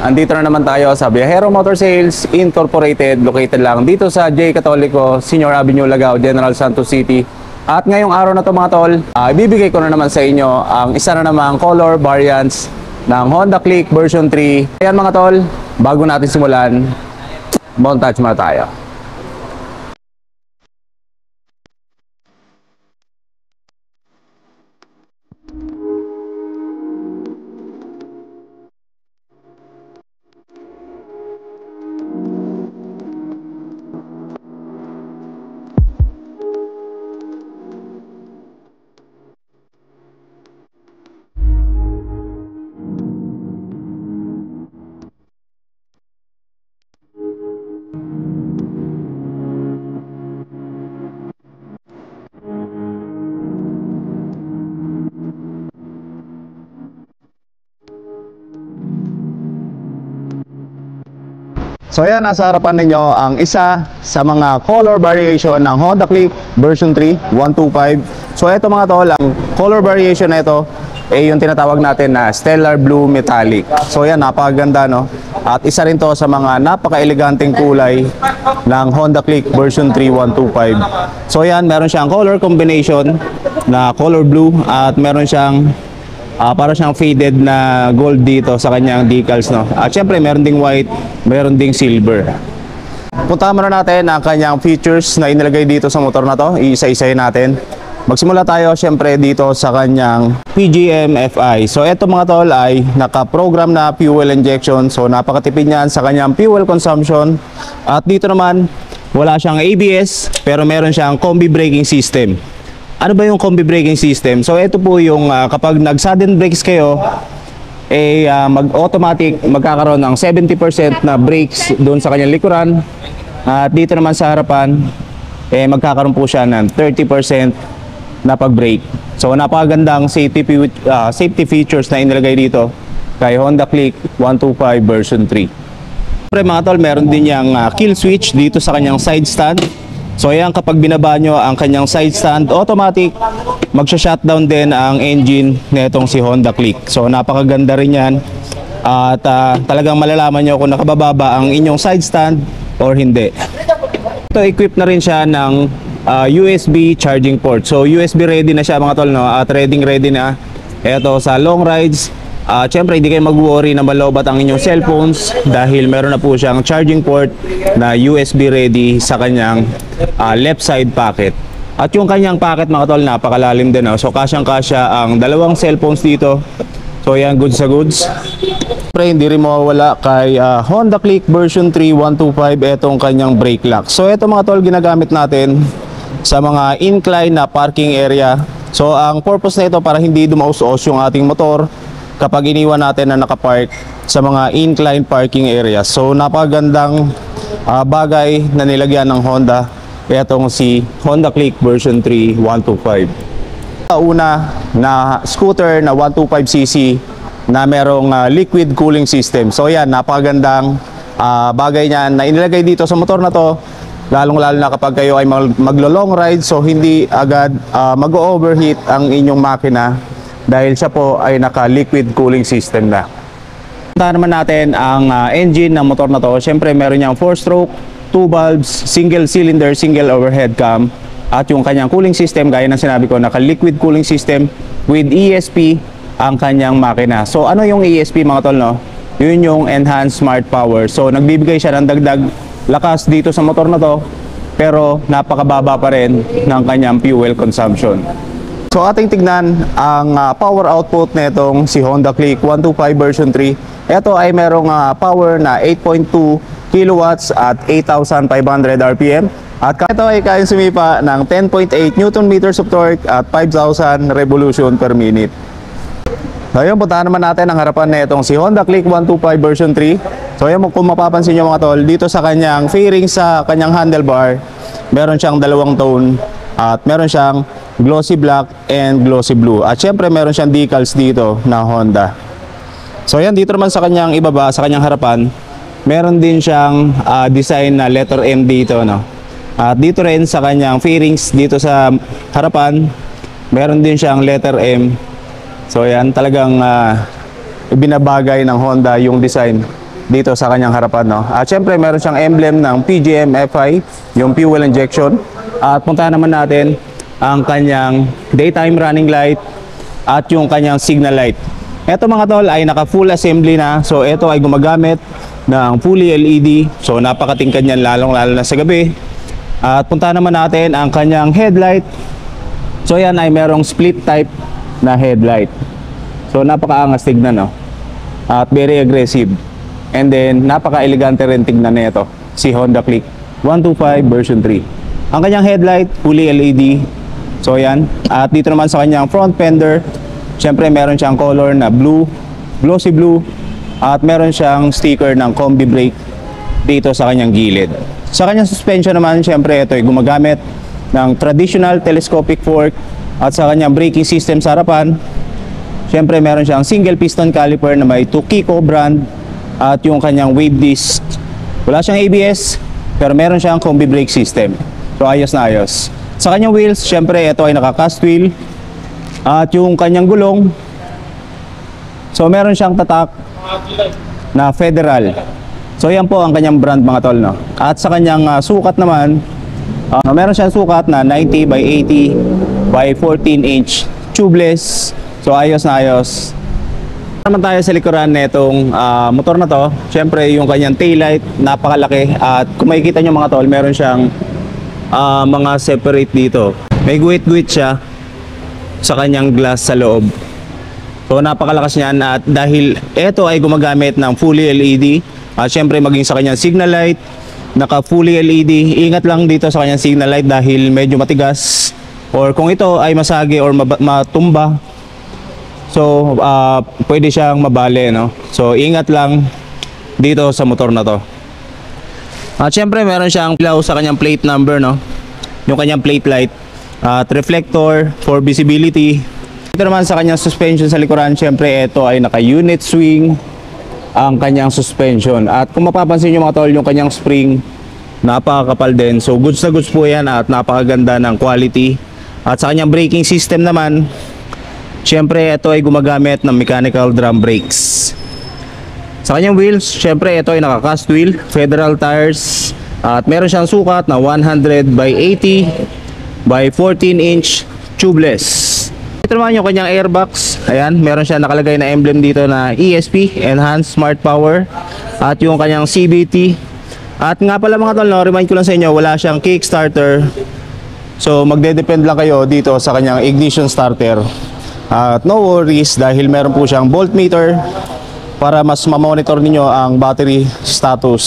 andito na naman tayo sa Viajero Motor Sales Incorporated, located lang dito sa J. Catolico, Senior Avenue, Lagao, General Santos City. At ngayong araw na to mga tol, ibibigay ko na naman sa inyo ang isa na namang color variants ng Honda Click version 3. Ayan mga tol, bago natin simulan, montage muna tayo. So ayan, nasa harapan ninyo ang isa sa mga color variation ng Honda Click version 3 125. So ito mga tol, ang color variation na ito ay yung tinatawag natin na Stellar Blue Metallic. So ayan, napakaganda no. At isa rin to sa mga napaka-eleganteng kulay ng Honda Click version 3 125. So ayan, meron siyang color combination na color blue at meron siyang para siyang faded na gold dito sa kanyang decals no. At syempre meron ding white, meron ding silver. Puntahan muna natin ang kanyang features na inilagay dito sa motor na to. Iisa-isahin natin. Magsimula tayo syempre dito sa kanyang PGM FI. So eto mga tol ay naka-program na fuel injection. So napakatipid niyan sa kanyang fuel consumption. At dito naman wala siyang ABS pero meron siyang combi braking system. Ano ba yung combi braking system? So ito po yung kapag nag-sudden brakes kayo, mag-automatic magkakaroon ng 70% na brakes doon sa kanyang likuran. At dito naman sa harapan, magkakaroon po siya ng 30% na pag-brake. So napakagandang safety features na inilagay dito kay Honda Click 125 version 3. Siyempre mga tol, meron din yung kill switch dito sa kanyang side stand. So ayan, kapag binaba nyo ang kanyang side stand, automatic magsha-shutdown din ang engine netong si Honda Click. So napakaganda rin yan. At talagang malalaman nyo kung nakabababa ang inyong side stand or hindi. Ito, equipped na rin siya ng USB charging port. So USB ready na siya mga tol no? At ready na. Ito sa long rides. Siyempre hindi kayo mag-worry na malobat ang inyong cellphones dahil meron na po siyang charging port na USB ready sa kanyang left side pocket. At yung kanyang pocket mga tol, napakalalim din. So kasyang-kasya ang dalawang cellphones dito. So yan, goods sa goods. Siyempre hindi rin mawawala kay Honda Click version 3 125 etong kanyang brake lock. So eto mga tol, ginagamit natin sa mga incline na parking area. So ang purpose na ito para hindi dumaus-us yung ating motor kapag iniwan natin na nakapark sa mga incline parking areas. So napakagandang bagay na nilagyan ng Honda itong si Honda Click version 3 125. Una na scooter na 125cc na merong liquid cooling system. So yan, napakagandang bagay niyan na inilagay dito sa motor na to, lalong-lalo na kapag kayo ay maglo-long ride, so hindi agad mag-overheat ang inyong makina dahil siya po ay naka-liquid cooling system na. Puntahan naman natin ang engine ng motor na to. Siyempre meron niyang 4-stroke, 2 valves, single cylinder, single overhead cam. At yung kanyang cooling system, gaya ng sinabi ko, naka-liquid cooling system with ESP ang kanyang makina. So ano yung ESP mga tol no? Yun yung Enhanced Smart Power. So nagbibigay siya ng dagdag lakas dito sa motor na to, pero napakababa pa rin ng kanyang fuel consumption. So ating tignan ang power output netong si Honda Click 125 version 3. Ito ay merong power na 8.2 kilowatts at 8,500 RPM. At ito ay kayang sumipa ng 10.8 Newton meters of torque at 5,000 revolution per minute. Ngayon, puntahan naman natin ang harapan netong si Honda Click 125 version 3. So ayan, kung mapapansin nyo mga tol, dito sa kanyang fairing sa kanyang handlebar, meron siyang dalawang tone. At meron siyang glossy black and glossy blue. At syempre meron siyang decals dito na Honda. So ayan, dito naman sa kanyang ibaba, sa kanyang harapan, meron din siyang design na letter M dito no. At dito rin sa kanyang fairings dito sa harapan, meron din siyang letter M. So ayan, talagang ibinabagay ng Honda yung design dito sa kanyang harapan, no? At syempre meron siyang emblem ng PGM FI, yung fuel injection. At puntahan naman natin ang kanyang daytime running light at yung kanyang signal light. Ito mga tol ay naka full assembly na. So ito ay gumagamit ng fully LED. So napakatingkad niyan lalo na sa gabi. At puntahan naman natin ang kanyang headlight. So yan ay merong split type na headlight. So napakaangas tignan, no? At very aggressive. And then, napaka-elegante rin tignan nito si Honda Click 125 version 3. Ang kanyang headlight, fully LED. So, yan. At dito naman sa kanyang front fender, syempre meron siyang color na blue, glossy blue. At meron siyang sticker ng combi brake dito sa kanyang gilid. Sa kanyang suspension naman, syempre ito ay gumagamit ng traditional telescopic fork. At sa kanyang braking system sa harapan, syempre meron siyang single piston caliper na may Tukiko brand. At yung kanyang wave disc, wala siyang ABS, pero meron siyang combi brake system. So ayos na ayos. Sa kanyang wheels, syempre ito ay naka-cast wheel. At yung kanyang gulong, so meron siyang tatak na Federal. So yan po ang kanyang brand mga tol, no? At sa kanyang sukat naman, meron siyang sukat na 90 by 80 by 14 inch tubeless. So ayos na ayos. Naman tayo sa likuran nitong motor na to. Syempre yung kanyang taillight napakalaki at kung makikita nyo mga tol, meron siyang mga separate dito. May guhit-guhit siya sa kanyang glass sa loob. So napakalakas niyan at dahil ito ay gumagamit ng fully LED, syempre maging sa kanyang signal light, naka fully LED. Ingat lang dito sa kanyang signal light dahil medyo matigas or kung ito ay masagi or matumba, so, pwede siyang mabali, no? So, ingat lang dito sa motor na to. At syempre, meron siyang ilaw sa kanyang plate number, no? Yung kanyang plate light. At reflector for visibility. Ito naman sa kanyang suspension sa likuran, syempre, ito ay naka-unit swing ang kanyang suspension. At kung mapapansin nyo mga tol, yung kanyang spring, napakakapal din. So, goods na goods po yan at napakaganda ng quality. At sa kanyang braking system naman, syempre ito ay gumagamit ng mechanical drum brakes. Sa kanyang wheels, syempre ito ay naka-cast wheel, Federal tires. At meron siyang sukat na 100 by 80 by 14 inch tubeless. Ito naman yung kanyang airbox. Ayan, meron siya nakalagay na emblem dito na ESP, Enhanced Smart Power. At yung kanyang CVT. At nga pala mga tol, no, remind ko lang sa inyo, wala siyang kickstarter. So magde-depend lang kayo dito sa kanyang ignition starter. At no worries dahil meron po siyang voltmeter para mas ma-monitor ninyo ang battery status.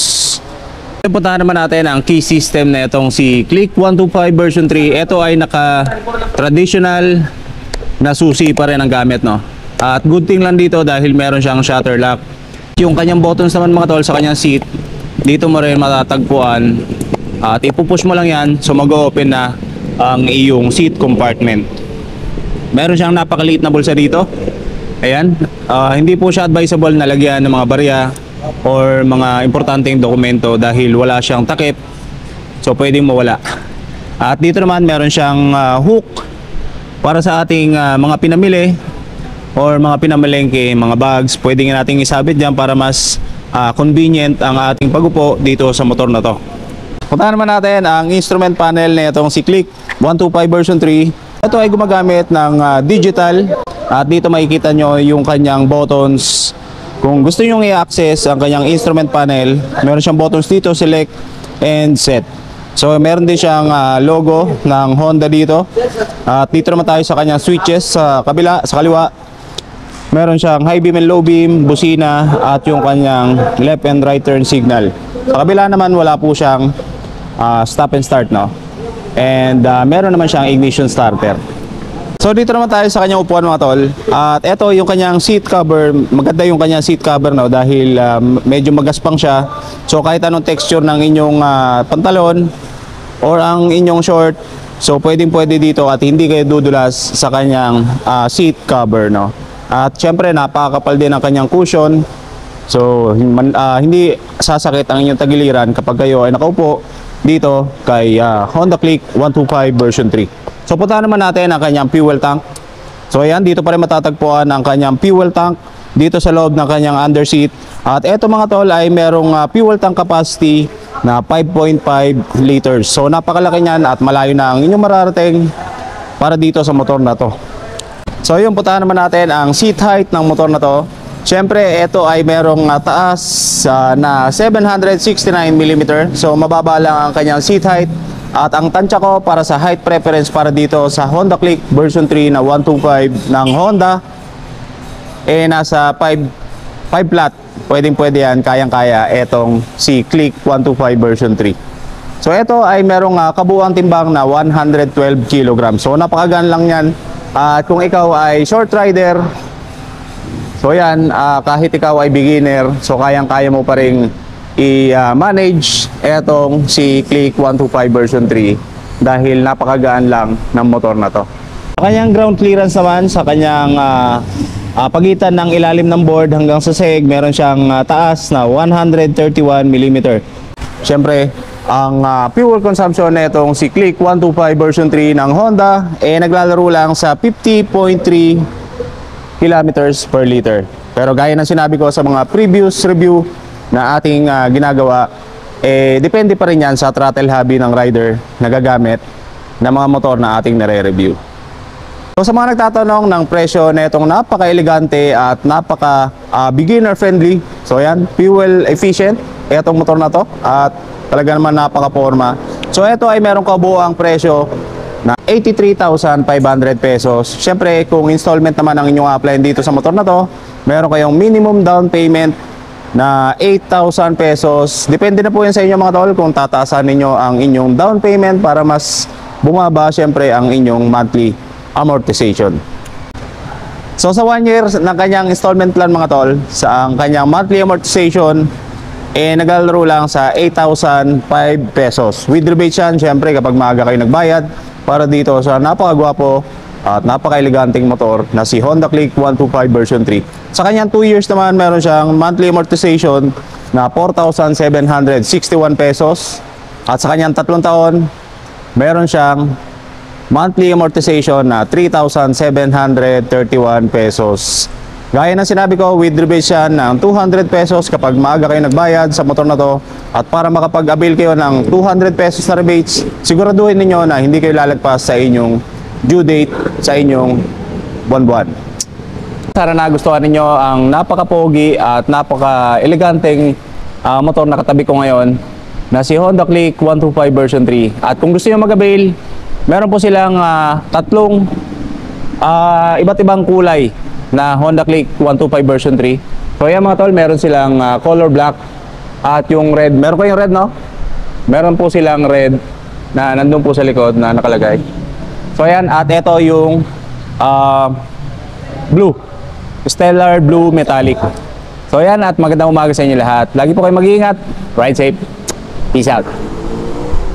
Puntahan naman natin ang key system na itong si Click 125 version 3. Ito ay naka-traditional na susi pa rin ang gamit, no? At good thing lang dito dahil meron siyang shutter lock. Yung kanyang buttons naman mga tol sa kanyang seat, dito mo rin matatagpuan. At ipupush mo lang yan, so mag-open na ang iyong seat compartment. Meron siyang napakaliit na bulsa dito. Ayan. Hindi po siya advisable na lagyan ng mga barya or mga importanteng dokumento dahil wala siyang takip. So pwedeng mawala. At dito naman meron siyang hook para sa ating mga pinamili or mga pinamalengke, mga bags. Pwede nga nating isabit dyan para mas convenient ang ating pagupo dito sa motor na to. Puntahan naman natin ang instrument panel na itong si Click 125 version 3. Ito ay gumagamit ng digital at dito makikita nyo yung kanyang buttons. Kung gusto nyo i-access ang kanyang instrument panel, meron siyang buttons dito, select and set. So meron din siyang logo ng Honda dito. At dito naman tayo sa kanyang switches sa kabila, sa kaliwa. Meron siyang high beam and low beam, busina at yung kanyang left and right turn signal. Sa kabila naman wala po siyang stop and start, no? And meron naman siyang ignition starter. So dito naman tayo sa kanyang upuan mga tol. At ito yung kanyang seat cover. Maganda yung kanyang seat cover, no? Dahil medyo magaspang siya. So kahit anong texture ng inyong pantalon or ang inyong short, so pwede dito at hindi kayo dudulas sa kanyang seat cover, no? At syempre napakakapal din ang kanyang cushion. So hindi sasakit ang inyong tagiliran kapag kayo ay nakaupo dito kay Honda Click 125 version 3. So puntahan naman natin ang kanyang fuel tank. So ayan, dito pa rin matatagpuan ang kanyang fuel tank. dito sa loob ng kanyang underseat. At eto mga tol ay merong fuel tank capacity na 5.5 liters. So napakalaki niyan at malayo na ang inyong mararating para dito sa motor na to. So yung puntahan naman natin ang seat height ng motor na to. Siyempre ito ay merong taas na 769mm. So mababa lang ang kanyang seat height. At ang tansya ko para sa height preference para dito sa Honda Click version 3 na 125 ng Honda nasa 5 flat. Pwede yan, kayang-kaya etong si Click 125 version 3. So ito ay merong kabuuang timbang na 112 kg. So napakagaan lang yan. At kung ikaw ay short rider, so yan, kahit ikaw ay beginner, so kayang-kaya mo pa rin i-manage etong si Click 125 version 3 dahil napakagaan lang ng motor na to. Sa kanyang ground clearance naman, sa kanyang pagitan ng ilalim ng board hanggang sa seg, meron siyang taas na 131mm. Siyempre, ang fuel consumption na itong si Click 125 version 3 ng Honda naglalaro lang sa 50.3 kilometers per liter. Pero gaya ng sinabi ko sa mga previous review na ating ginagawa, depende pa rin yan sa throttle hobby ng rider na gagamit ng mga motor na ating nare-review. So sa mga nagtatanong ng presyo na itong napaka-elegante at napaka-beginner friendly, so yan, fuel efficient itong motor na to at talaga naman napaka-forma. So ito ay merong kabuuang presyo na 83,500 pesos. Siyempre kung installment naman ang inyong apply dito sa motor na to, meron kayong minimum down payment na 8,000 pesos. Depende na po yan sa inyo mga tol kung tataasan ninyo ang inyong down payment para mas bumaba siyempre ang inyong monthly amortization. So sa 1 year ng kanyang installment plan mga tol, sa ang kanyang monthly amortization naglalaro lang sa 8,005 pesos. With rebate yan siyempre kapag maaga kayo nagbayad para dito sa napakagwapo at napaka-eleganteng motor na si Honda Click 125 version 3. Sa kanyang 2 years naman, meron siyang monthly amortization na 4,761 pesos. At sa kanyang 3 taon, meron siyang monthly amortization na 3,731 pesos. Gaya ng sinabi ko, with rebate siya ng 200 pesos kapag maaga kayo nagbayad sa motor na to. At para makapag-avail kayo ng 200 pesos na rebates, siguraduhin ninyo na hindi kayo lalagpas sa inyong due date sa inyong buwan-buwan. Sana nagustuhan ninyo ang napaka-pogi at napaka-eleganteng motor na katabi ko ngayon na si Honda Click 125 version 3. At kung gusto nyo mag-avail, meron po silang tatlong iba't ibang kulay na Honda Click 125 version 3. So yan mga tol, meron silang color black at yung red. Meron kayong red, no? Meron po silang red na nandun po sa likod na nakalagay. So ayan, at ito yung blue, Stellar Blue Metallic. So ayan, at magandang umaga sa inyo lahat. Lagi po kayo mag-iingat. Ride safe. Peace out.